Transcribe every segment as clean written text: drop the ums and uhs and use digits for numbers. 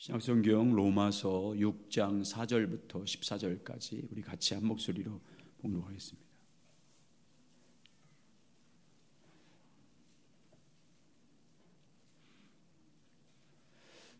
신약성경 로마서 6장 4절부터 14절까지 우리 같이 한 목소리로 봉독하겠습니다.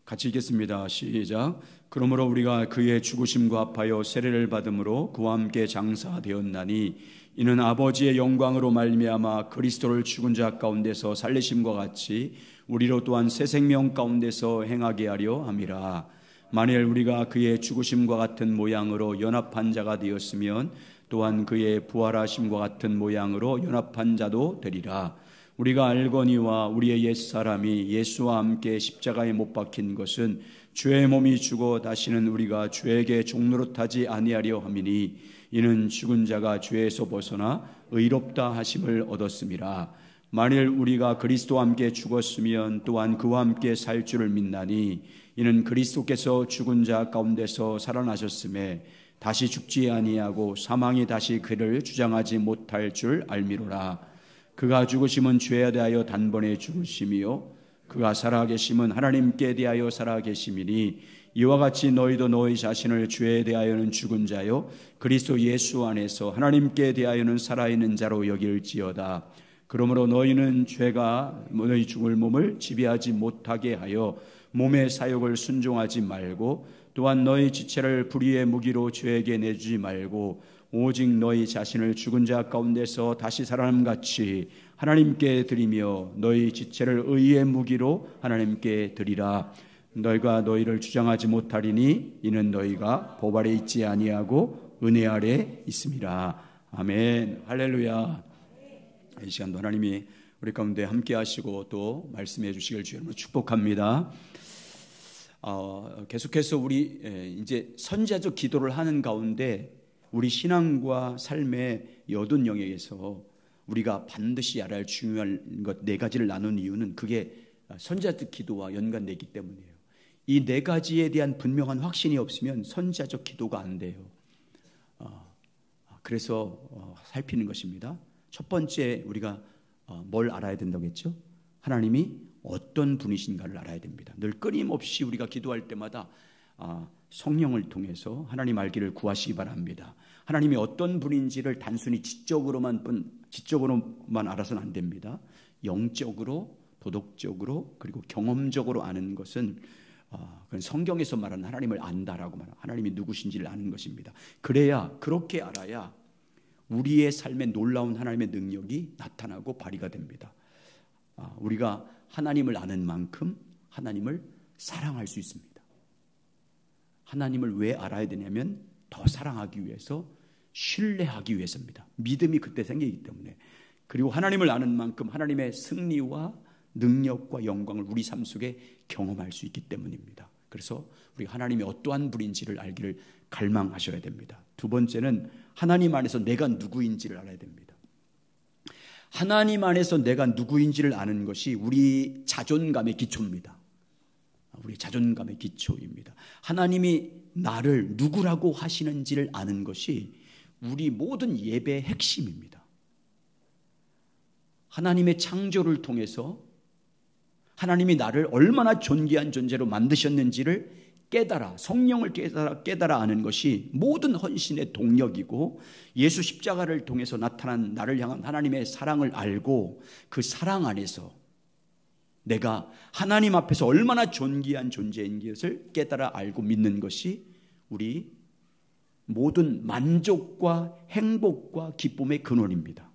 같이 읽겠습니다. 시작. 그러므로 우리가 그의 죽으심과 합하여 세례를 받음으로 그와 함께 장사되었나니 이는 아버지의 영광으로 말미암아 그리스도를 죽은 자 가운데서 살리심과 같이 우리로 또한 새 생명 가운데서 행하게 하려 함이라. 만일 우리가 그의 죽으심과 같은 모양으로 연합한 자가 되었으면 또한 그의 부활하심과 같은 모양으로 연합한 자도 되리라. 우리가 알거니와 우리의 옛사람이 예수와 함께 십자가에 못 박힌 것은 죄의 몸이 죽어 다시는 우리가 죄에게 종노릇하지 아니하려 함이니 이는 죽은 자가 죄에서 벗어나 의롭다 하심을 얻었음이라. 만일 우리가 그리스도와 함께 죽었으면 또한 그와 함께 살 줄을 믿나니 이는 그리스도께서 죽은 자 가운데서 살아나셨음에 다시 죽지 아니하고 사망이 다시 그를 주장하지 못할 줄 알미로라. 그가 죽으심은 죄에 대하여 단번에 죽으심이요 그가 살아계심은 하나님께 대하여 살아계심이니 이와 같이 너희도 너희 자신을 죄에 대하여는 죽은 자요 그리스도 예수 안에서 하나님께 대하여는 살아있는 자로 여길지어다. 그러므로 너희는 죄가 너희 죽을 몸을 지배하지 못하게 하여 몸의 사욕을 순종하지 말고 또한 너희 지체를 불의의 무기로 죄에게 내주지 말고 오직 너희 자신을 죽은 자 가운데서 다시 살아남같이 하나님께 드리며 너희 지체를 의의 무기로 하나님께 드리라. 너희가 너희를 주장하지 못하리니 이는 너희가 법 아래 있지 아니하고 은혜 아래 있음이라. 아멘. 할렐루야. 이 시간도 하나님이 우리 가운데 함께 하시고 또 말씀해 주시길 주님으로 축복합니다. 계속해서 우리 이제 선지자적 기도를 하는 가운데 우리 신앙과 삶의 여든 영역에서 우리가 반드시 알아야 할 중요한 것 네 가지를 나눈 이유는 그게 선지자적 기도와 연관되기 때문이에요. 이 네 가지에 대한 분명한 확신이 없으면 선지자적 기도가 안 돼요. 그래서 살피는 것입니다. 첫 번째 우리가 뭘 알아야 된다고 했죠? 하나님이 어떤 분이신가를 알아야 됩니다. 늘 끊임없이 우리가 기도할 때마다 성령을 통해서 하나님 알기를 구하시기 바랍니다. 하나님이 어떤 분인지를 단순히 지적으로만 알아서는 안 됩니다. 영적으로, 도덕적으로, 그리고 경험적으로 아는 것은 그건 성경에서 말하는 하나님을 안다라고 말하는 하나님이 누구신지를 아는 것입니다. 그렇게 알아야 우리의 삶에 놀라운 하나님의 능력이 나타나고 발휘가 됩니다. 우리가 하나님을 아는 만큼 하나님을 사랑할 수 있습니다. 하나님을 왜 알아야 되냐면 더 사랑하기 위해서, 신뢰하기 위해서입니다. 믿음이 그때 생기기 때문에. 그리고 하나님을 아는 만큼 하나님의 승리와 능력과 영광을 우리 삶 속에 경험할 수 있기 때문입니다. 그래서 우리가 하나님이 어떠한 분인지를 알기를 갈망하셔야 됩니다. 두 번째는 하나님 안에서 내가 누구인지를 알아야 됩니다. 하나님 안에서 내가 누구인지를 아는 것이 우리 자존감의 기초입니다. 우리 자존감의 기초입니다. 하나님이 나를 누구라고 하시는지를 아는 것이 우리 모든 예배의 핵심입니다. 하나님의 창조를 통해서 하나님이 나를 얼마나 존귀한 존재로 만드셨는지를 성령을 깨달아 아는 것이 모든 헌신의 동력이고, 예수 십자가를 통해서 나타난 나를 향한 하나님의 사랑을 알고 그 사랑 안에서 내가 하나님 앞에서 얼마나 존귀한 존재인 것을 깨달아 알고 믿는 것이 우리 모든 만족과 행복과 기쁨의 근원입니다.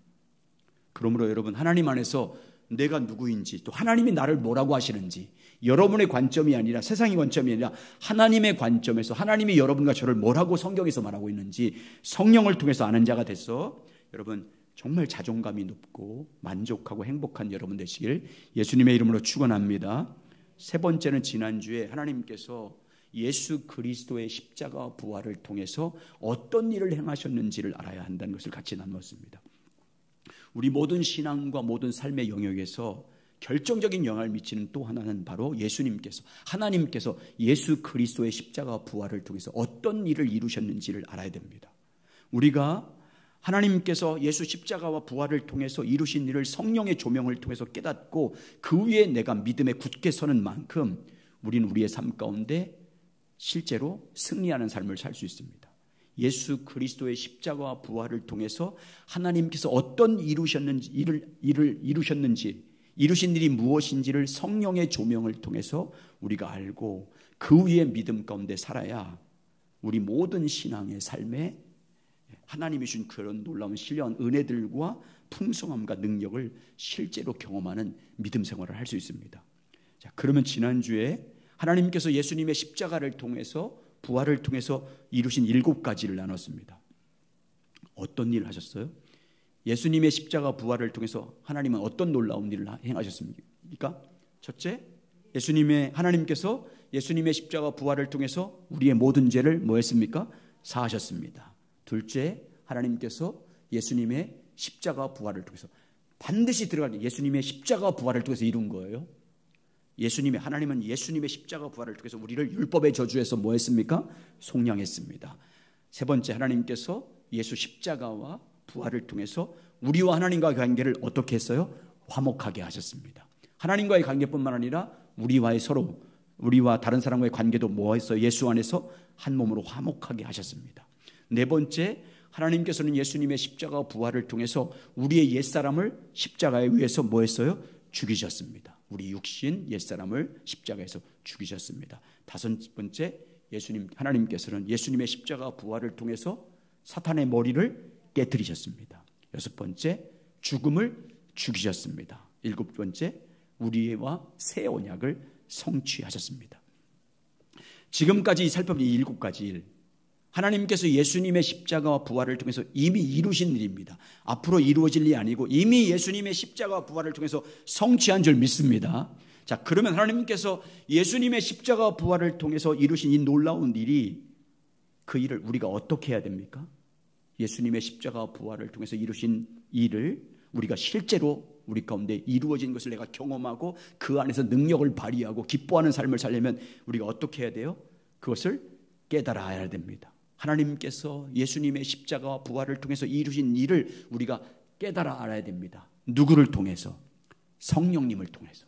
그러므로 여러분, 하나님 안에서 내가 누구인지, 또 하나님이 나를 뭐라고 하시는지, 여러분의 관점이 아니라 세상의 관점이 아니라 하나님의 관점에서 하나님이 여러분과 저를 뭐라고 성경에서 말하고 있는지 성령을 통해서 아는 자가 돼서 여러분 정말 자존감이 높고 만족하고 행복한 여러분 되시길 예수님의 이름으로 축원합니다. 세 번째는 지난주에 하나님께서 예수 그리스도의 십자가와 부활을 통해서 어떤 일을 행하셨는지를 알아야 한다는 것을 같이 나누었습니다. 우리 모든 신앙과 모든 삶의 영역에서 결정적인 영향을 미치는 또 하나는 바로 하나님께서 예수 그리스도의 십자가와 부활을 통해서 어떤 일을 이루셨는지를 알아야 됩니다. 우리가 하나님께서 예수 십자가와 부활을 통해서 이루신 일을 성령의 조명을 통해서 깨닫고 그 위에 내가 믿음에 굳게 서는 만큼 우리는 우리의 삶 가운데 실제로 승리하는 삶을 살 수 있습니다. 예수 그리스도의 십자가와 부활을 통해서 하나님께서 어떤 일을 이루셨는지, 이루신 일이 무엇인지를 성령의 조명을 통해서 우리가 알고 그 위에 믿음 가운데 살아야 우리 모든 신앙의 삶에 하나님이 주신 그런 놀라운 신령한 은혜들과 풍성함과 능력을 실제로 경험하는 믿음 생활을 할 수 있습니다. 자, 그러면 지난주에 하나님께서 예수님의 십자가를 통해서 부활을 통해서 이루신 7가지를 나눴습니다. 어떤 일을 하셨어요? 예수님의 십자가 부활을 통해서 하나님은 어떤 놀라운 일을 행하셨습니까? 첫째, 하나님께서 예수님의 십자가 부활을 통해서 우리의 모든 죄를 뭐 했습니까? 사하셨습니다. 둘째, 하나님께서 예수님의 십자가 부활을 통해서 반드시 들어갈 예수님의 십자가 부활을 통해서 이룬 거예요. 하나님은 예수님의 십자가 부활을 통해서 우리를 율법의 저주에서 뭐 했습니까? 속량했습니다. 세 번째, 하나님께서 예수 십자가와 부활을 통해서 우리와 하나님과의 관계를 어떻게 했어요? 화목하게 하셨습니다. 하나님과의 관계뿐만 아니라 우리와 다른 사람과의 관계도 뭐 했어요? 예수 안에서 한 몸으로 화목하게 하셨습니다. 네 번째, 하나님께서는 예수님의 십자가 부활을 통해서 우리의 옛사람을 십자가에 의해서 뭐 했어요? 죽이셨습니다. 우리 육신 옛사람을 십자가에서 죽이셨습니다. 다섯 번째, 하나님께서는 예수님의 십자가 부활을 통해서 사탄의 머리를 깨뜨리셨습니다. 여섯 번째, 죽음을 죽이셨습니다. 일곱 번째, 우리와 새 언약을 성취하셨습니다. 지금까지 살펴본 이 7가지 일, 하나님께서 예수님의 십자가와 부활을 통해서 이미 이루신 일입니다. 앞으로 이루어질 일이 아니고 이미 예수님의 십자가와 부활을 통해서 성취한 줄 믿습니다. 자, 그러면 하나님께서 예수님의 십자가와 부활을 통해서 이루신 이 놀라운 일이, 그 일을 우리가 어떻게 해야 됩니까? 예수님의 십자가와 부활을 통해서 이루신 일을 우리가 실제로 우리 가운데 이루어진 것을 내가 경험하고 그 안에서 능력을 발휘하고 기뻐하는 삶을 살려면 우리가 어떻게 해야 돼요? 그것을 깨달아야 됩니다. 하나님께서 예수님의 십자가와 부활을 통해서 이루신 일을 우리가 깨달아 알아야 됩니다. 누구를 통해서? 성령님을 통해서.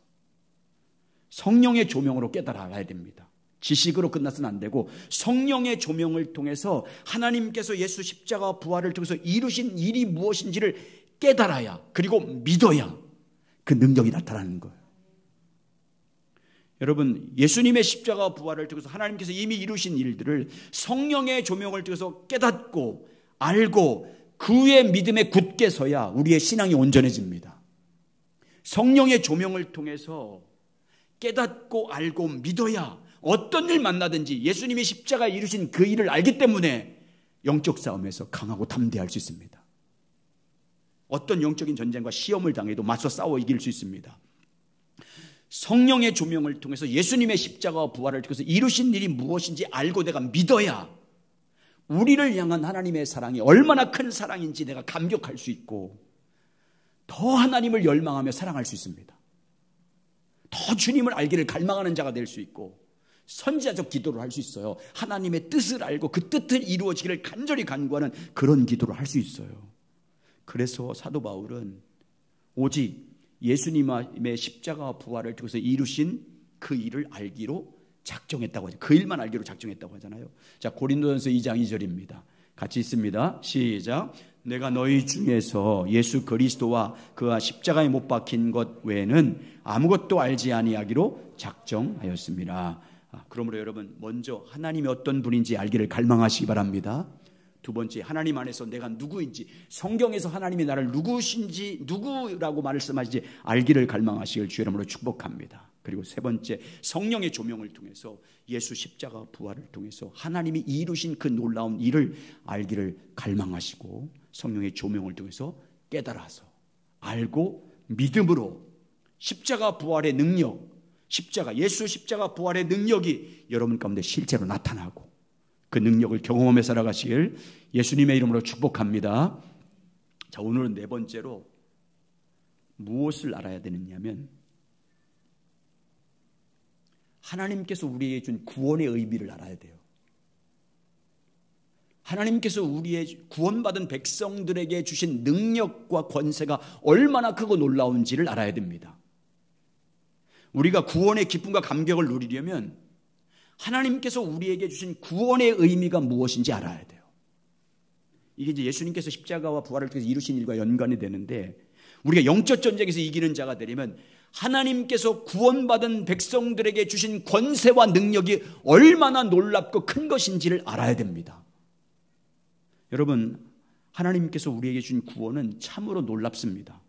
성령의 조명으로 깨달아 알아야 됩니다. 지식으로 끝나서는 안 되고 성령의 조명을 통해서 하나님께서 예수 십자가와 부활을 통해서 이루신 일이 무엇인지를 깨달아야, 그리고 믿어야 그 능력이 나타나는 거예요. 여러분, 예수님의 십자가와 부활을 통해서 하나님께서 이미 이루신 일들을 성령의 조명을 통해서 깨닫고 알고 그 위에 믿음에 굳게 서야 우리의 신앙이 온전해집니다. 성령의 조명을 통해서 깨닫고 알고 믿어야 어떤 일 만나든지 예수님이 십자가에 이루신 그 일을 알기 때문에 영적 싸움에서 강하고 담대할 수 있습니다. 어떤 영적인 전쟁과 시험을 당해도 맞서 싸워 이길 수 있습니다. 성령의 조명을 통해서 예수님의 십자가와 부활을 통해서 이루신 일이 무엇인지 알고 내가 믿어야 우리를 향한 하나님의 사랑이 얼마나 큰 사랑인지 내가 감격할 수 있고 더 하나님을 열망하며 사랑할 수 있습니다. 더 주님을 알기를 갈망하는 자가 될 수 있고 선지자적 기도를 할 수 있어요. 하나님의 뜻을 알고 그 뜻을 이루어지기를 간절히 간구하는 그런 기도를 할 수 있어요. 그래서 사도 바울은 오직 예수님의 십자가와 부활을 통해서 이루신 그 일을 알기로 작정했다고 하죠. 그 일만 알기로 작정했다고 하잖아요. 자, 고린도전서 2장 2절입니다. 같이 있습니다. 시작. 내가 너희 중에서 예수 그리스도와 그가 십자가에 못 박힌 것 외에는 아무것도 알지 아니하기로 작정하였습니다. 그러므로 여러분, 먼저 하나님이 어떤 분인지 알기를 갈망하시기 바랍니다. 두 번째, 하나님 안에서 내가 누구인지, 성경에서 하나님이 나를 누구라고 말씀하시지 알기를 갈망하시길 주의 이름으로 축복합니다. 그리고 세 번째, 성령의 조명을 통해서 예수 십자가 부활을 통해서 하나님이 이루신 그 놀라운 일을 알기를 갈망하시고 성령의 조명을 통해서 깨달아서 알고 믿음으로 십자가 부활의 능력, 예수 십자가 부활의 능력이 여러분 가운데 실제로 나타나고 그 능력을 경험하며 살아가시길 예수님의 이름으로 축복합니다. 자, 오늘은 네 번째로 무엇을 알아야 되느냐면 하나님께서 우리에게 준 구원의 의미를 알아야 돼요. 하나님께서 우리의 구원받은 백성들에게 주신 능력과 권세가 얼마나 크고 놀라운지를 알아야 됩니다. 우리가 구원의 기쁨과 감격을 누리려면 하나님께서 우리에게 주신 구원의 의미가 무엇인지 알아야 돼요. 이게 이제 예수님께서 십자가와 부활을 통해서 이루신 일과 연관이 되는데, 우리가 영적 전쟁에서 이기는 자가 되려면 하나님께서 구원받은 백성들에게 주신 권세와 능력이 얼마나 놀랍고 큰 것인지를 알아야 됩니다. 여러분, 하나님께서 우리에게 주신 구원은 참으로 놀랍습니다.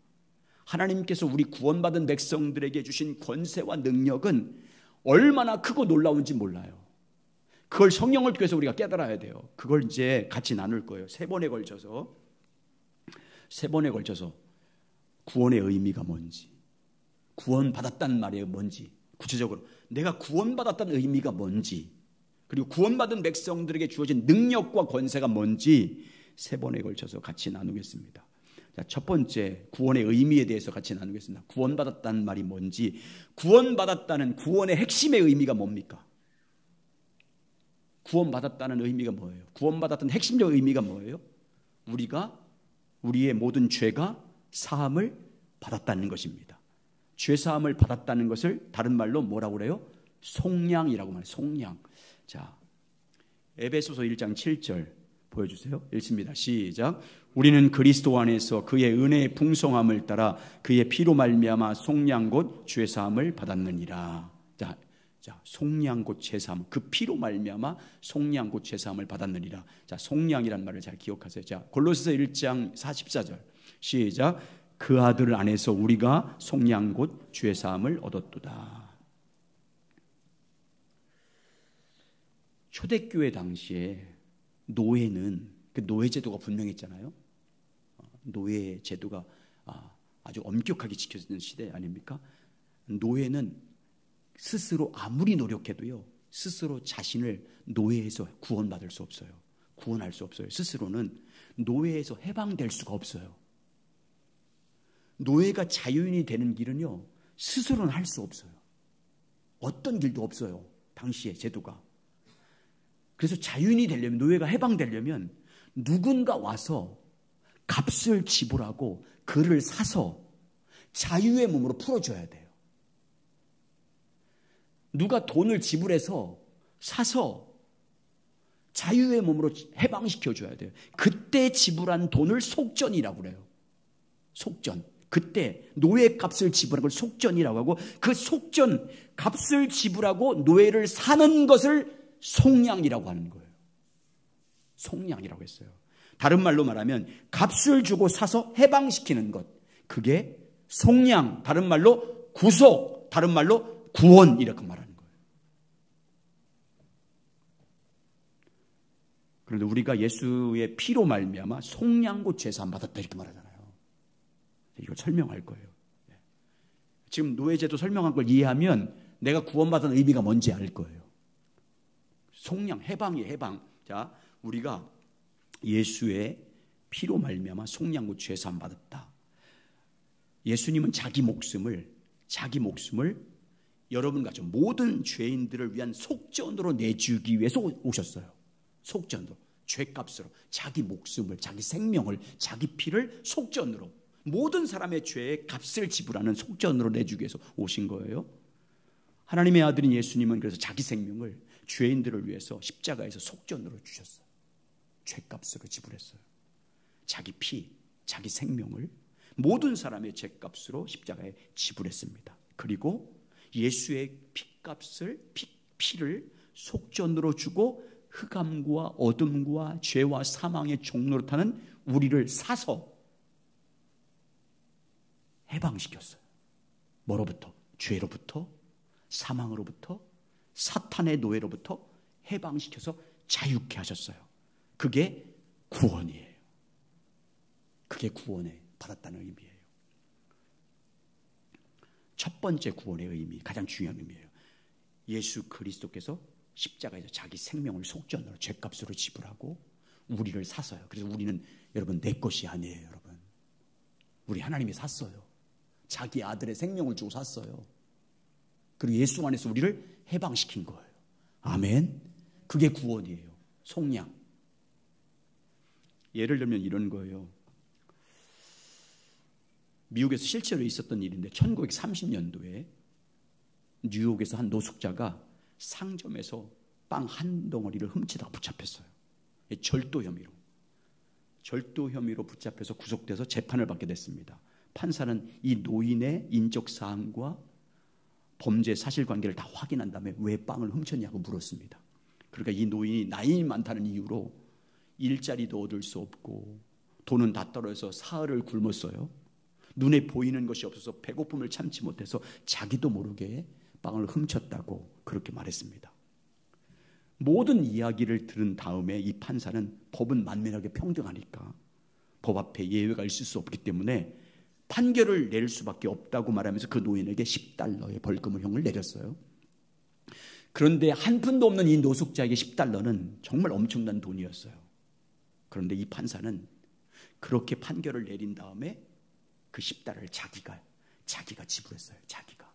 하나님께서 우리 구원받은 백성들에게 주신 권세와 능력은 얼마나 크고 놀라운지 몰라요. 그걸 성령을 통해서 우리가 깨달아야 돼요. 그걸 이제 같이 나눌 거예요. 세 번에 걸쳐서 구원의 의미가 뭔지, 구원받았다는 말이 뭔지, 구체적으로 내가 구원받았다는 의미가 뭔지, 그리고 구원받은 백성들에게 주어진 능력과 권세가 뭔지 세 번에 걸쳐서 같이 나누겠습니다. 자, 첫 번째, 구원의 의미에 대해서 같이 나누겠습니다. 구원받았다는 말이 뭔지, 구원받았다는 구원의 핵심의 의미가 뭡니까? 구원받았다는 의미가 뭐예요? 구원받았다는 핵심적 의미가 뭐예요? 우리의 모든 죄가 사함을 받았다는 것입니다. 죄 사함을 받았다는 것을 다른 말로 뭐라고 그래요? 속량이라고 말해요. 속량. 자, 에베소서 1장 7절 보여주세요. 읽습니다. 시작. 우리는 그리스도 안에서 그의 은혜의 풍성함을 따라 그의 피로 말미암아 속량 곧 죄 사함을 받았느니라. 자, 속량 곧 죄 사함. 그 피로 말미암아 속량 곧 죄 사함을 받았느니라. 자, 속량이란 말을 잘 기억하세요. 자, 골로새서 1장 44절. 시작. 그 아들 안에서 우리가 속량 곧 죄 사함을 얻었도다. 초대교회 당시에 노예는, 그 노예 제도가 분명했잖아요. 노예 제도가 아주 엄격하게 지켜지는 시대 아닙니까? 노예는 스스로 아무리 노력해도요, 스스로 자신을 노예에서 구원받을 수 없어요. 구원할 수 없어요. 스스로는 노예에서 해방될 수가 없어요. 노예가 자유인이 되는 길은요, 스스로는 할 수 없어요. 어떤 길도 없어요. 당시의 제도가. 그래서 자유인이 되려면, 노예가 해방되려면 누군가 와서 값을 지불하고 그를 사서 자유의 몸으로 풀어줘야 돼요. 누가 돈을 지불해서 사서 자유의 몸으로 해방시켜줘야 돼요. 그때 지불한 돈을 속전이라고 그래요. 속전. 그때 노예 값을 지불한 걸 속전이라고 하고, 그 속전 값을 지불하고 노예를 사는 것을 속량이라고 하는 거예요. 속량이라고 했어요. 다른 말로 말하면 값을 주고 사서 해방시키는 것, 그게 속량, 다른 말로 구속, 다른 말로 구원, 이렇게 말하는 거예요. 그런데 우리가 예수의 피로 말미암아 속량 곧 죄 사함 받았다 이렇게 말하잖아요. 이걸 설명할 거예요. 지금 노예제도 설명한 걸 이해하면 내가 구원받은 의미가 뭔지 알 거예요. 속량, 해방이에요. 해방. 자, 우리가 예수의 피로 말미암아 속량 곧 죄 사함 받았다. 예수님은 자기 목숨을 여러분과 저 모든 죄인들을 위한 속전으로 내주기 위해서 오셨어요. 속전으로, 죄값으로 자기 목숨을, 자기 생명을, 자기 피를 속전으로, 모든 사람의 죄의 값을 지불하는 속전으로 내주기 위해서 오신 거예요. 하나님의 아들인 예수님은 그래서 자기 생명을 죄인들을 위해서 십자가에서 속전으로 주셨어요. 죄값으로 지불했어요. 자기 피, 자기 생명을 모든 사람의 죄값으로 십자가에 지불했습니다. 그리고 예수의 피를 속전으로 주고 흑암과 어둠과 죄와 사망의 종로로 타는 우리를 사서 해방시켰어요. 뭐로부터? 죄로부터, 사망으로부터, 사탄의 노예로부터 해방시켜서 자유케 하셨어요. 그게 구원이에요. 그게 구원에 받았다는 의미예요. 첫 번째 구원의 의미, 가장 중요한 의미예요. 예수 그리스도께서 십자가에서 자기 생명을 속전으로, 죄값으로 지불하고 우리를 사서요. 그래서 우리는 여러분 내 것이 아니에요. 여러분, 우리 하나님이 샀어요. 자기 아들의 생명을 주고 샀어요. 그리고 예수 안에서 우리를 해방시킨 거예요. 아멘. 그게 구원이에요. 속량. 예를 들면 이런 거예요. 미국에서 실제로 있었던 일인데 1930년도에 뉴욕에서 한 노숙자가 상점에서 빵 한 덩어리를 훔치다가 붙잡혔어요. 절도 혐의로 붙잡혀서 구속돼서 재판을 받게 됐습니다. 판사는 이 노인의 인적 사항과 범죄 사실관계를 다 확인한 다음에 왜 빵을 훔쳤냐고 물었습니다. 그러니까 이 노인이 나이 많다는 이유로 일자리도 얻을 수 없고 돈은 다 떨어져서 사흘을 굶었어요. 눈에 보이는 것이 없어서 배고픔을 참지 못해서 자기도 모르게 빵을 훔쳤다고 그렇게 말했습니다. 모든 이야기를 들은 다음에 이 판사는 법은 만민에게 평등하니까 법 앞에 예외가 있을 수 없기 때문에 판결을 낼 수밖에 없다고 말하면서 그 노인에게 $10의 벌금형을 내렸어요. 그런데 한 푼도 없는 이 노숙자에게 $10는 정말 엄청난 돈이었어요. 그런데 이 판사는 그렇게 판결을 내린 다음에 그 $10를 자기가 지불했어요. 자기가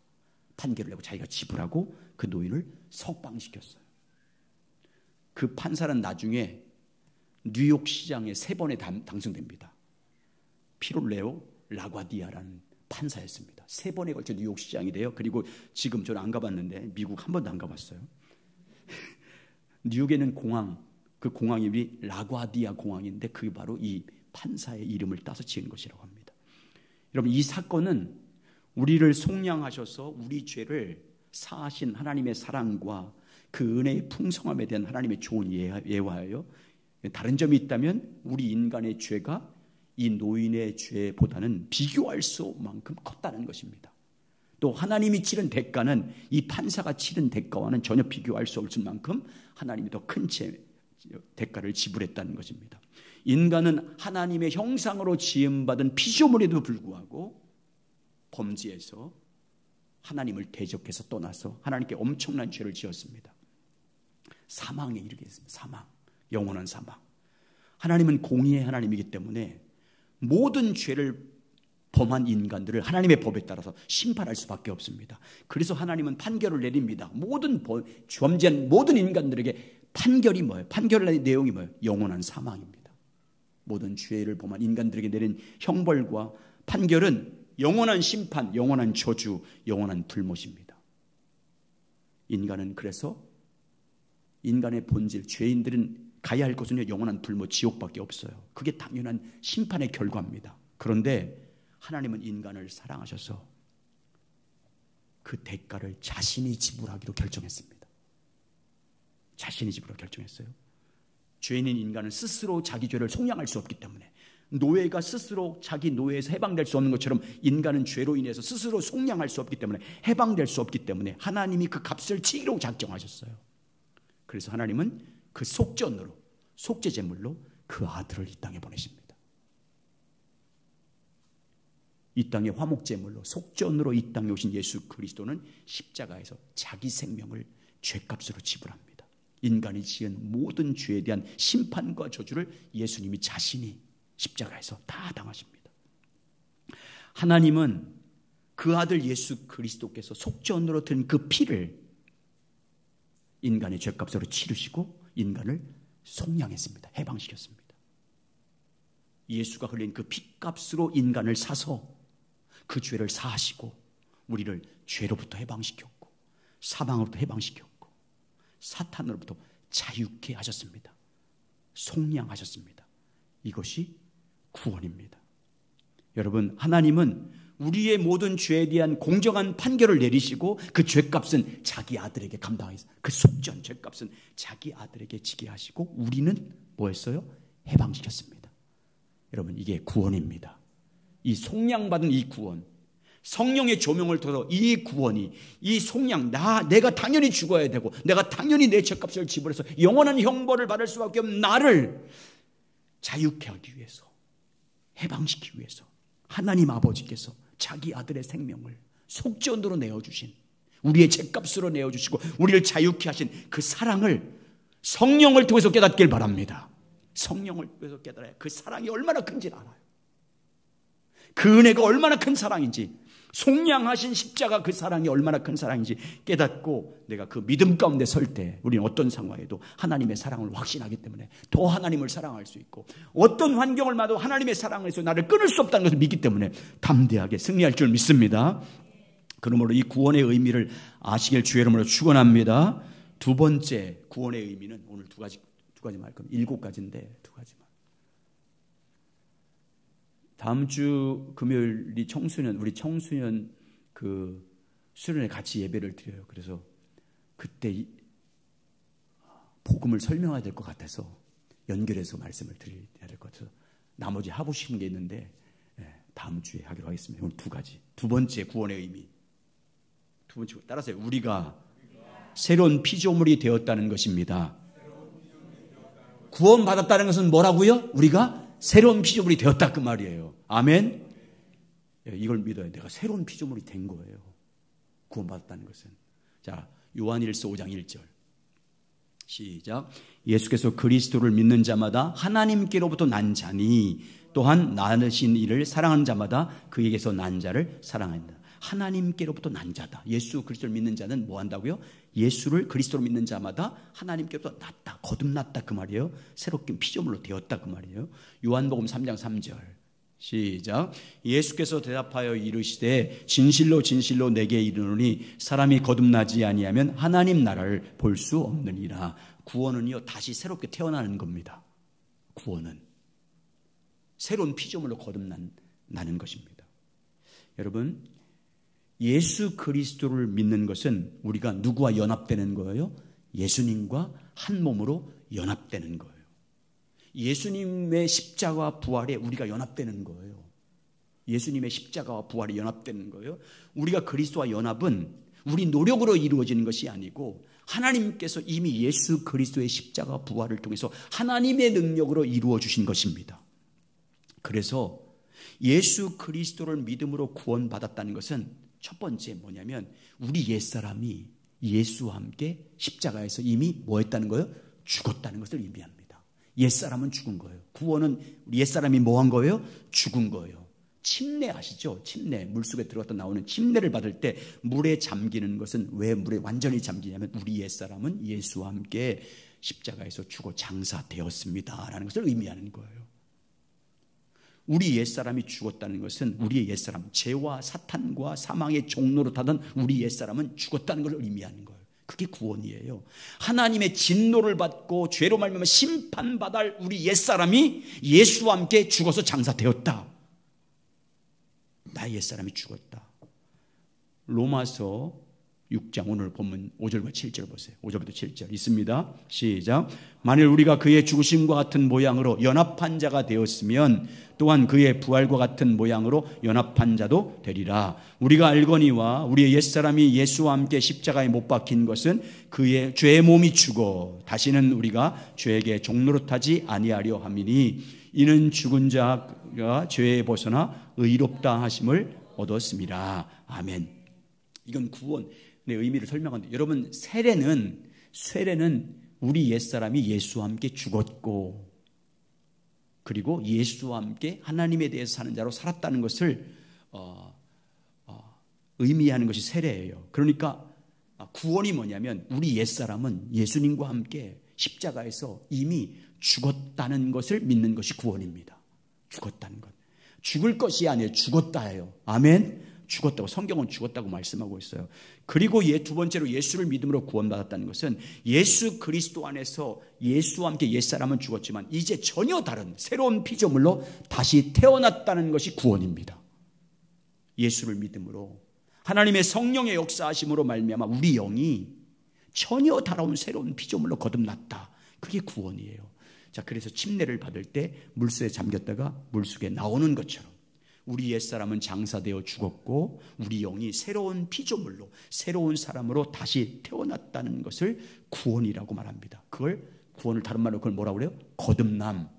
판결을 내고 자기가 지불하고 그 노인을 석방시켰어요. 그 판사는 나중에 뉴욕 시장에 3번에 당선됩니다. 피롤레오 라과디아라는 판사였습니다. 3번에 걸쳐 뉴욕 시장이 돼요. 그리고 지금 저는 안 가봤는데 미국 한 번도 안 가봤어요. 뉴욕에는 그 공항 이름이 라과디아 공항인데 그게 바로 이 판사의 이름을 따서 지은 것이라고 합니다. 여러분, 이 사건은 우리를 속량하셔서 우리 죄를 사하신 하나님의 사랑과 그 은혜의 풍성함에 대한 하나님의 좋은 예화예요. 다른 점이 있다면 우리 인간의 죄가 이 노인의 죄보다는 비교할 수 없을 만큼 컸다는 것입니다. 또 하나님이 치른 대가는 이 판사가 치른 대가와는 전혀 비교할 수 없을 만큼 하나님이 더 큰 대가를 지불했다는 것입니다. 인간은 하나님의 형상으로 지음받은 피조물에도 불구하고 범죄에서 하나님을 대적해서 떠나서 하나님께 엄청난 죄를 지었습니다. 사망에 이르게 했습니다. 사망, 영원한 사망. 하나님은 공의의 하나님이기 때문에 모든 죄를 범한 인간들을 하나님의 법에 따라서 심판할 수밖에 없습니다. 그래서 하나님은 판결을 내립니다. 모든 범죄한 모든 인간들에게 판결이 뭐예요? 판결의 내용이 뭐예요? 영원한 사망입니다. 모든 죄를 범한 인간들에게 내린 형벌과 판결은 영원한 심판, 영원한 저주, 영원한 불못입니다. 인간은 그래서 인간의 본질, 죄인들은 가야 할 곳은 영원한 불못, 지옥밖에 없어요. 그게 당연한 심판의 결과입니다. 그런데 하나님은 인간을 사랑하셔서 그 대가를 자신이 지불하기로 결정했습니다. 자신이 지불하기로 결정했어요. 죄인인 인간은 스스로 자기 죄를 속량할 수 없기 때문에, 노예가 스스로 자기 노예에서 해방될 수 없는 것처럼 인간은 죄로 인해서 스스로 속량할 수 없기 때문에, 해방될 수 없기 때문에 하나님이 그 값을 치기로 작정하셨어요. 그래서 하나님은 그 속전으로, 속죄제물로 그 아들을 이 땅에 보내십니다. 이 땅의 화목제물로, 속전으로 이 땅에 오신 예수 그리스도는 십자가에서 자기 생명을 죄값으로 지불합니다. 인간이 지은 모든 죄에 대한 심판과 저주를 예수님이 자신이 십자가에서 다 당하십니다. 하나님은 그 아들 예수 그리스도께서 속전으로 든 그 피를 인간의 죄값으로 치르시고 인간을 속량했습니다. 해방시켰습니다. 예수가 흘린 그 피값으로 인간을 사서 그 죄를 사하시고 우리를 죄로부터 해방시켰고 사망으로부터 해방시켰고 사탄으로부터 자유케 하셨습니다. 속량하셨습니다. 이것이 구원입니다. 여러분, 하나님은 우리의 모든 죄에 대한 공정한 판결을 내리시고 그 죄값은 자기 아들에게 감당해서, 그 속전 죄값은 자기 아들에게 지게 하시고 우리는 뭐 했어요? 해방시켰습니다. 여러분, 이게 구원입니다. 이 속량받은 이 구원, 성령의 조명을 통해서 이 구원이, 이 속량, 내가 당연히 죽어야 되고 내가 당연히 내 죄값을 지불해서 영원한 형벌을 받을 수밖에 없는 나를 자유케 하기 위해서, 해방시키기 위해서 하나님 아버지께서 자기 아들의 생명을 속전으로 내어주신, 우리의 죄값으로 내어주시고 우리를 자유케 하신 그 사랑을 성령을 통해서 깨닫길 바랍니다. 성령을 통해서 깨달아야 그 사랑이 얼마나 큰지 알아요. 그 은혜가 얼마나 큰 사랑인지, 속량하신 십자가 그 사랑이 얼마나 큰 사랑인지 깨닫고 내가 그 믿음 가운데 설 때 우리는 어떤 상황에도 하나님의 사랑을 확신하기 때문에 더 하나님을 사랑할 수 있고, 어떤 환경을 봐도 하나님의 사랑에서 나를 끊을 수 없다는 것을 믿기 때문에 담대하게 승리할 줄 믿습니다. 그러므로 이 구원의 의미를 아시길 주의 이름으로 축원합니다. 두 번째 구원의 의미는 오늘 두 가지만 할 겁니다. 7가지인데 두 가지만. 다음 주 금요일 우리 청소년 그 수련회 같이 예배를 드려요. 그래서 그때 복음을 설명해야 될 것 같아서 연결해서 말씀을 드려야 될 것 같아서 나머지 하고 싶은 게 있는데 다음 주에 하기로 하겠습니다. 오늘 두 가지. 두 번째 구원의 의미. 두 번째 따라서요. 우리가 새로운 피조물이 되었다는 것입니다. 구원받았다는 것은 뭐라고요? 우리가 새로운 피조물이 되었다 그 말이에요. 아멘. 이걸 믿어야 내가 새로운 피조물이 된 거예요. 구원받았다는 것은. 자, 요한일서 5장 1절 시작. 예수께서 그리스도를 믿는 자마다 하나님께로부터 난 자니 또한 낳으신 이를 사랑하는 자마다 그에게서 난 자를 사랑한다. 하나님께로부터 난 자다. 예수 그리스도를 믿는 자는 뭐 한다고요? 예수를 그리스도로 믿는 자마다 하나님께로부터 났다. 거듭났다 그 말이에요. 새롭게 피조물로 되었다 그 말이에요. 요한복음 3장 3절 시작. 예수께서 대답하여 이르시되 진실로 진실로 내게 이르노니 사람이 거듭나지 아니하면 하나님 나라를 볼 수 없느니라. 구원은요 다시 새롭게 태어나는 겁니다. 구원은 새로운 피조물로 거듭나는 것입니다. 여러분, 예수 그리스도를 믿는 것은 우리가 누구와 연합되는 거예요? 예수님과 한 몸으로 연합되는 거예요. 예수님의 십자가와 부활에 우리가 연합되는 거예요. 예수님의 십자가와 부활에 연합되는 거예요. 우리가 그리스도와 연합은 우리 노력으로 이루어지는 것이 아니고 하나님께서 이미 예수 그리스도의 십자가 부활을 통해서 하나님의 능력으로 이루어 주신 것입니다. 그래서 예수 그리스도를 믿음으로 구원받았다는 것은 첫 번째 뭐냐면 우리 옛사람이 예수와 함께 십자가에서 이미 뭐 했다는 거예요? 죽었다는 것을 의미합니다. 옛사람은 죽은 거예요. 구원은 우리 옛사람이 뭐 한 거예요? 죽은 거예요. 침례 아시죠? 침례, 물속에 들어갔다 나오는 침례를 받을 때 물에 잠기는 것은 왜 물에 완전히 잠기냐면 우리 옛사람은 예수와 함께 십자가에서 죽어 장사되었습니다 라는 것을 의미하는 거예요. 우리 옛사람이 죽었다는 것은 우리의 옛사람, 죄와 사탄과 사망의 종로로 타던 우리 옛사람은 죽었다는 것을 의미하는 거예요. 그게 구원이에요. 하나님의 진노를 받고 죄로 말미암아 심판받을 우리 옛사람이 예수와 함께 죽어서 장사되었다. 나의 옛사람이 죽었다. 로마서 6장 오늘 본문 5절과 7절 보세요. 5절부터 7절 있습니다. 시작. 만일 우리가 그의 죽으심과 같은 모양으로 연합한 자가 되었으면 또한 그의 부활과 같은 모양으로 연합한 자도 되리라. 우리가 알거니와 우리의 옛사람이 예수와 함께 십자가에 못 박힌 것은 그의 죄의 몸이 죽어 다시는 우리가 죄에게 종노릇하지 아니하려 함이니 이는 죽은 자가 죄에 벗어나 의롭다 하심을 얻었습니다. 아멘. 이건 구원의 의미를 설명하는데 여러분 세례는 우리 옛사람이 예수와 함께 죽었고 그리고 예수와 함께 하나님에 대해서 사는 자로 살았다는 것을 의미하는 것이 세례예요. 그러니까 구원이 뭐냐면 우리 옛사람은 예수님과 함께 십자가에서 이미 죽었다는 것을 믿는 것이 구원입니다. 죽었다는 것. 죽을 것이 아니에요. 죽었다예요. 아멘. 죽었다고 성경은 죽었다고 말씀하고 있어요. 그리고 두 번째로 예수를 믿음으로 구원받았다는 것은 예수 그리스도 안에서 예수와 함께 옛사람은 죽었지만 이제 전혀 다른 새로운 피조물로 다시 태어났다는 것이 구원입니다. 예수를 믿음으로 하나님의 성령의 역사하심으로 말미암아 우리 영이 전혀 다른 새로운 피조물로 거듭났다. 그게 구원이에요. 자, 그래서 침례를 받을 때 물속에 잠겼다가 물속에 나오는 것처럼 우리 옛사람은 장사되어 죽었고 우리 영이 새로운 피조물로 새로운 사람으로 다시 태어났다는 것을 구원이라고 말합니다. 구원을 다른 말로 그걸 뭐라고 그래요? 거듭남,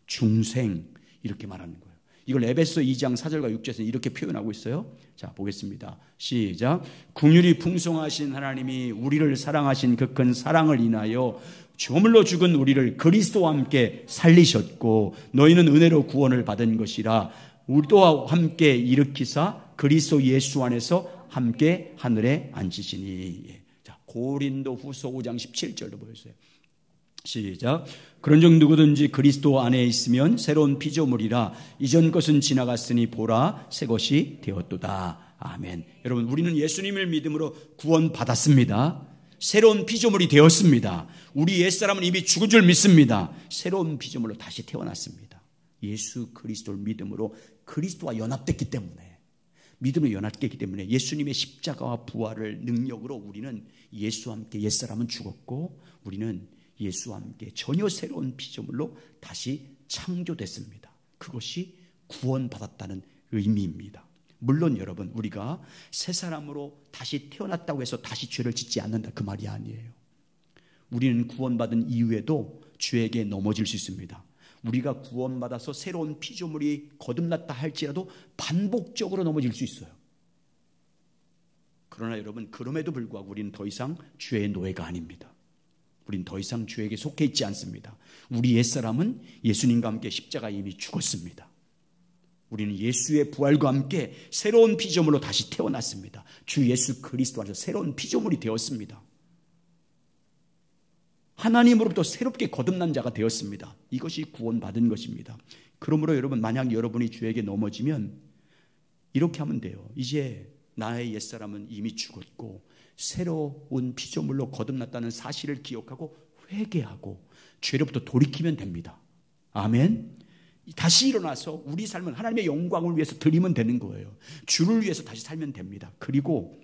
중생 이렇게 말하는 거예요. 이걸 에베소 2장 4절과 6절에서 이렇게 표현하고 있어요. 자, 보겠습니다. 시작. 긍휼이 풍성하신 하나님이 우리를 사랑하신 그 큰 사랑을 인하여 저물로 죽은 우리를 그리스도와 함께 살리셨고 너희는 은혜로 구원을 받은 것이라 우리와 함께 일으키사 그리스도 예수 안에서 함께 하늘에 앉히시니. 자, 고린도후서 5장 17절도 보여주세요. 시작. 그런즉 누구든지 그리스도 안에 있으면 새로운 피조물이라 이전 것은 지나갔으니 보라 새 것이 되었도다. 아멘. 여러분, 우리는 예수님을 믿음으로 구원받았습니다. 새로운 피조물이 되었습니다. 우리 옛사람은 이미 죽은 줄 믿습니다. 새로운 피조물로 다시 태어났습니다. 예수 그리스도를 믿음으로 그리스도와 연합됐기 때문에, 믿음으로 연합됐기 때문에 예수님의 십자가와 부활을 능력으로 우리는 예수와 함께 옛사람은 죽었고 우리는 예수와 함께 전혀 새로운 피조물로 다시 창조됐습니다. 그것이 구원받았다는 의미입니다. 물론 여러분, 우리가 새 사람으로 다시 태어났다고 해서 다시 죄를 짓지 않는다, 그 말이 아니에요. 우리는 구원받은 이후에도 죄에게 넘어질 수 있습니다. 우리가 구원받아서 새로운 피조물이 거듭났다 할지라도 반복적으로 넘어질 수 있어요. 그러나 여러분, 그럼에도 불구하고 우리는 더 이상 죄의 노예가 아닙니다. 우리는 더 이상 죄에게 속해 있지 않습니다. 우리 옛사람은 예수님과 함께 십자가에 이미 죽었습니다. 우리는 예수의 부활과 함께 새로운 피조물로 다시 태어났습니다. 주 예수 그리스도 안에서 새로운 피조물이 되었습니다. 하나님으로부터 새롭게 거듭난 자가 되었습니다. 이것이 구원받은 것입니다. 그러므로 여러분, 만약 여러분이 죄에게 넘어지면 이렇게 하면 돼요. 이제 나의 옛사람은 이미 죽었고 새로운 피조물로 거듭났다는 사실을 기억하고 회개하고 죄로부터 돌이키면 됩니다. 아멘. 다시 일어나서 우리 삶은 하나님의 영광을 위해서 드리면 되는 거예요. 주를 위해서 다시 살면 됩니다. 그리고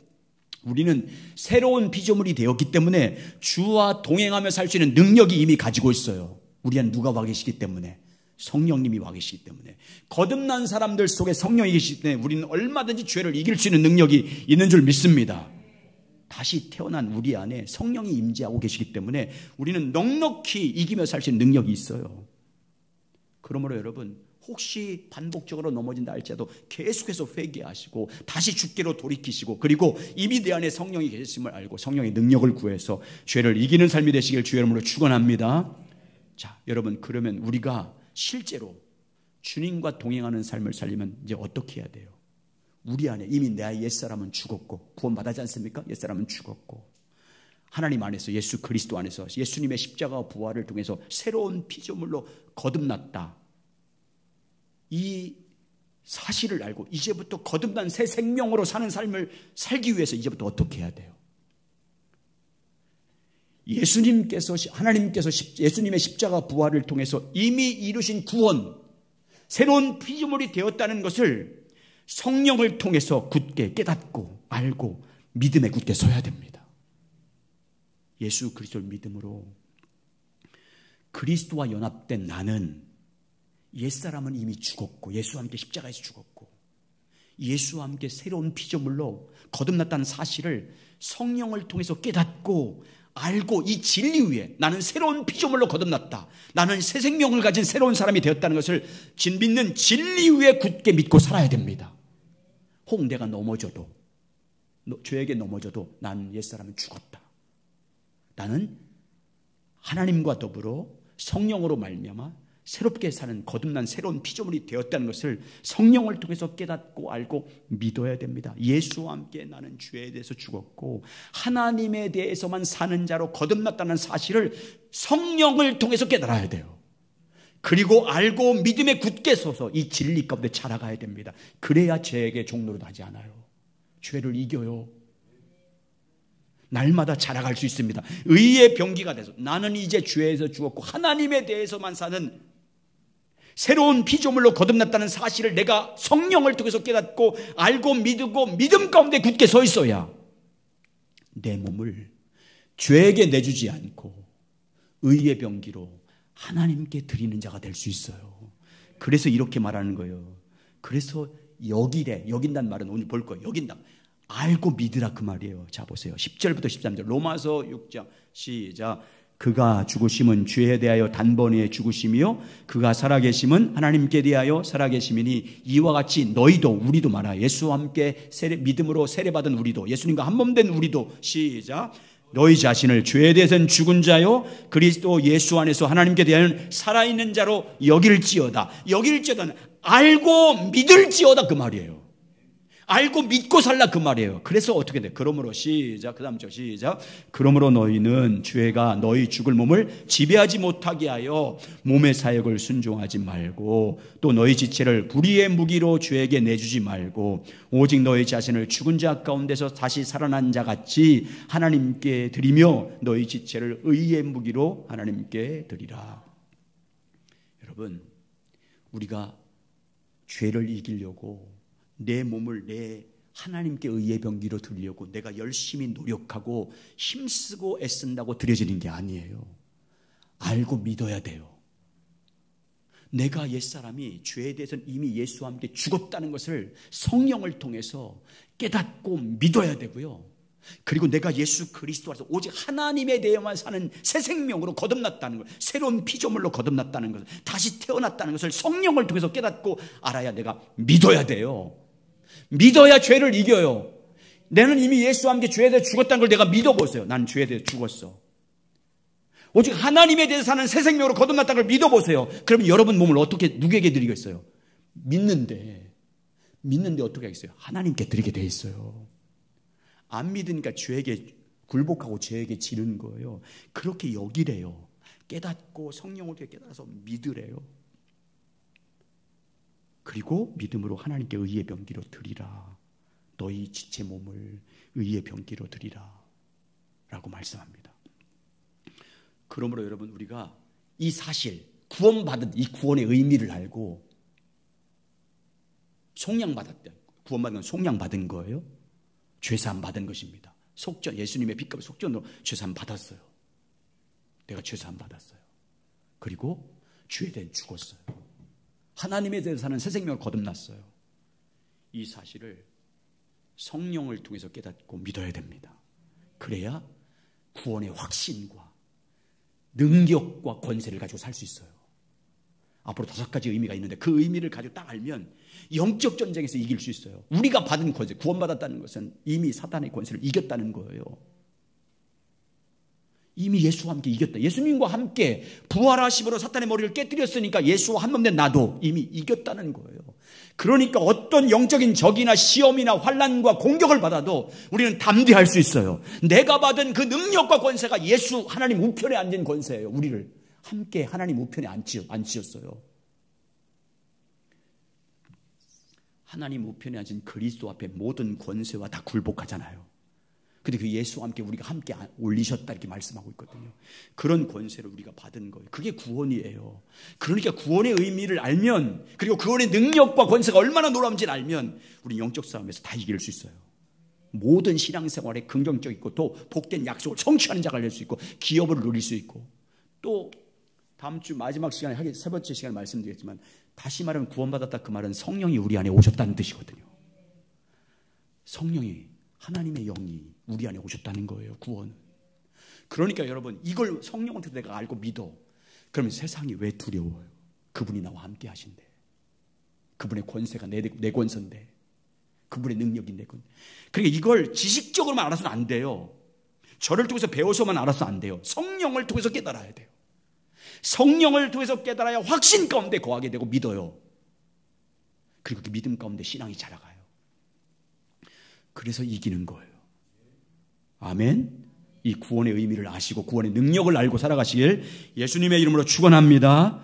우리는 새로운 피조물이 되었기 때문에 주와 동행하며 살 수 있는 능력이 이미 가지고 있어요. 우리 안에 누가 와 계시기 때문에? 성령님이 와 계시기 때문에. 거듭난 사람들 속에 성령이 계시기 때문에 우리는 얼마든지 죄를 이길 수 있는 능력이 있는 줄 믿습니다. 다시 태어난 우리 안에 성령이 임재하고 계시기 때문에 우리는 넉넉히 이기며 살 수 있는 능력이 있어요. 그러므로 여러분, 혹시 반복적으로 넘어진다 할지라도 계속해서 회개하시고 다시 주께로 돌이키시고, 그리고 이미 내 안에 성령이 계셨음을 알고 성령의 능력을 구해서 죄를 이기는 삶이 되시길 주의 이름으로 축원합니다. 자, 여러분, 그러면 우리가 실제로 주님과 동행하는 삶을 살려면 이제 어떻게 해야 돼요? 우리 안에 이미 내 옛사람은 죽었고, 구원받았지 않습니까? 옛사람은 죽었고, 하나님 안에서, 예수 그리스도 안에서 예수님의 십자가와 부활을 통해서 새로운 피조물로 거듭났다, 이 사실을 알고 이제부터 거듭난 새 생명으로 사는 삶을 살기 위해서 이제부터 어떻게 해야 돼요? 하나님께서 예수님의 십자가 부활을 통해서 이미 이루신 구원, 새로운 피조물이 되었다는 것을 성령을 통해서 굳게 깨닫고 알고 믿음에 굳게 서야 됩니다. 예수 그리스도를 믿음으로 그리스도와 연합된 나는, 옛사람은 이미 죽었고 예수와 함께 십자가에서 죽었고 예수와 함께 새로운 피조물로 거듭났다는 사실을 성령을 통해서 깨닫고 알고 이 진리 위에 나는 새로운 피조물로 거듭났다, 나는 새 생명을 가진 새로운 사람이 되었다는 것을 믿는 진리 위에 굳게 믿고 살아야 됩니다. 혹 내가 넘어져도, 죄에게 넘어져도 난 옛사람은 죽었다, 나는 하나님과 더불어 성령으로 말미암아 새롭게 사는 거듭난 새로운 피조물이 되었다는 것을 성령을 통해서 깨닫고 알고 믿어야 됩니다. 예수와 함께 나는 죄에 대해서 죽었고 하나님에 대해서만 사는 자로 거듭났다는 사실을 성령을 통해서 깨달아야 돼요. 그리고 알고 믿음에 굳게 서서 이 진리 가운데 자라가야 됩니다. 그래야 죄에게 종노릇하지 않아요. 죄를 이겨요. 날마다 자라갈 수 있습니다. 의의 병기가 돼서 나는 이제 죄에서 죽었고 하나님에 대해서만 사는 새로운 피조물로 거듭났다는 사실을 내가 성령을 통해서 깨닫고 알고 믿고 믿음 가운데 굳게 서 있어야 내 몸을 죄에게 내주지 않고 의의 병기로 하나님께 드리는 자가 될 수 있어요. 그래서 이렇게 말하는 거예요. 그래서 여기래, 여긴다는 말은 오늘 볼 거예요. 여긴다, 알고 믿으라, 그 말이에요. 자 보세요. 10절부터 13절 로마서 6장 시작. 그가 죽으심은 죄에 대하여 단번에 죽으심이요 그가 살아계심은 하나님께 대하여 살아계심이니 이와 같이 너희도, 우리도 말아, 예수와 함께 믿음으로 세례받은 우리도, 예수님과 한몸된 우리도 시작. 너희 자신을 죄에 대해서는 죽은 자요 그리스도 예수 안에서 하나님께 대하여는 살아있는 자로 여길지어다. 여길지어다는 알고 믿을지어다, 그 말이에요. 알고 믿고 살라 그 말이에요. 그래서 어떻게 돼? 그러므로 시작. 그다음 저 시작. 그러므로 너희는 죄가 너희 죽을 몸을 지배하지 못하게 하여 몸의 사역을 순종하지 말고 또 너희 지체를 불의의 무기로 죄에게 내주지 말고 오직 너희 자신을 죽은 자 가운데서 다시 살아난 자 같이 하나님께 드리며 너희 지체를 의의 무기로 하나님께 드리라. 여러분, 우리가 죄를 이기려고 내 몸을 내 하나님께 의의 병기로 드리려고 내가 열심히 노력하고 힘쓰고 애쓴다고 드려지는 게 아니에요. 알고 믿어야 돼요. 내가 옛사람이 죄에 대해서는 이미 예수와 함께 죽었다는 것을 성령을 통해서 깨닫고 믿어야 되고요. 그리고 내가 예수 그리스도 안에서 오직 하나님에 대해만 사는 새 생명으로 거듭났다는 것, 새로운 피조물로 거듭났다는 것, 다시 태어났다는 것을 성령을 통해서 깨닫고 알아야 내가 믿어야 돼요. 믿어야 죄를 이겨요. 나는 이미 예수와 함께 죄에 대해 죽었다는 걸 내가 믿어보세요. 나는 죄에 대해 죽었어. 오직 하나님에 대해서 사는 새 생명으로 거듭났다는 걸 믿어보세요. 그러면 여러분 몸을 어떻게 누구에게 드리겠어요? 믿는데 어떻게 하겠어요? 하나님께 드리게 돼 있어요. 안 믿으니까 죄에게 굴복하고 죄에게 지는 거예요. 그렇게 여기래요. 깨닫고 성령을 통해 깨달아서 믿으래요. 그리고 믿음으로 하나님께 의의 병기로 드리라. 너희 지체 몸을 의의 병기로 드리라 라고 말씀합니다. 그러므로 여러분, 우리가 이 사실, 구원받은 이 구원의 의미를 알고 속량받았다. 구원받은 건 속량받은 거예요. 죄사함 받은 것입니다. 속전, 예수님의 핏값 속전으로 죄사함 받았어요. 내가 죄사함 받았어요. 그리고 죄에 대해 죽었어요. 하나님에 대해서 사는 새 생명을 거듭났어요. 이 사실을 성령을 통해서 깨닫고 믿어야 됩니다. 그래야 구원의 확신과 능력과 권세를 가지고 살 수 있어요. 앞으로 5가지 의미가 있는데 그 의미를 가지고 딱 알면 영적 전쟁에서 이길 수 있어요. 우리가 받은 권세, 구원받았다는 것은 이미 사탄의 권세를 이겼다는 거예요. 이미 예수와 함께 이겼다. 예수님과 함께 부활하심으로 사탄의 머리를 깨뜨렸으니까 예수와 한 몸 된 나도 이미 이겼다는 거예요. 그러니까 어떤 영적인 적이나 시험이나 환난과 공격을 받아도 우리는 담대할 수 있어요. 내가 받은 그 능력과 권세가 예수 하나님 우편에 앉은 권세예요. 우리를 함께 하나님 우편에 앉히셨어요. 하나님 우편에 앉은 그리스도 앞에 모든 권세와 다 굴복하잖아요. 근데 그 예수와 함께 우리가 함께 올리셨다 이렇게 말씀하고 있거든요. 그런 권세를 우리가 받은 거예요. 그게 구원이에요. 그러니까 구원의 의미를 알면, 그리고 구원의 능력과 권세가 얼마나 놀라운지를 알면 우리 영적 싸움에서 다 이길 수 있어요. 모든 신앙생활에 긍정적이고 또 복된 약속을 성취하는 자가 될 수 있고 기업을 누릴 수 있고, 또 다음 주 마지막 시간에 하기 3번째 시간에 말씀드리겠지만, 다시 말하면 구원받았다 그 말은 성령이 우리 안에 오셨다는 뜻이거든요. 성령이, 하나님의 영이 우리 안에 오셨다는 거예요. 구원은. 그러니까 여러분, 이걸 성령을 통해서 내가 알고 믿어. 그러면 세상이 왜 두려워요? 그분이 나와 함께 하신대. 그분의 권세가 내 권세인데, 그분의 능력이 내 권. 그러니까 이걸 지식적으로만 알아서는 안 돼요. 저를 통해서 배워서만 알아서 안 돼요. 성령을 통해서 깨달아야 돼요. 성령을 통해서 깨달아야 확신 가운데 거하게 되고 믿어요. 그리고 그 믿음 가운데 신앙이 자라가요. 그래서 이기는 거예요. 아멘. 이 구원의 의미를 아시고 구원의 능력을 알고 살아가시길 예수님의 이름으로 축원합니다.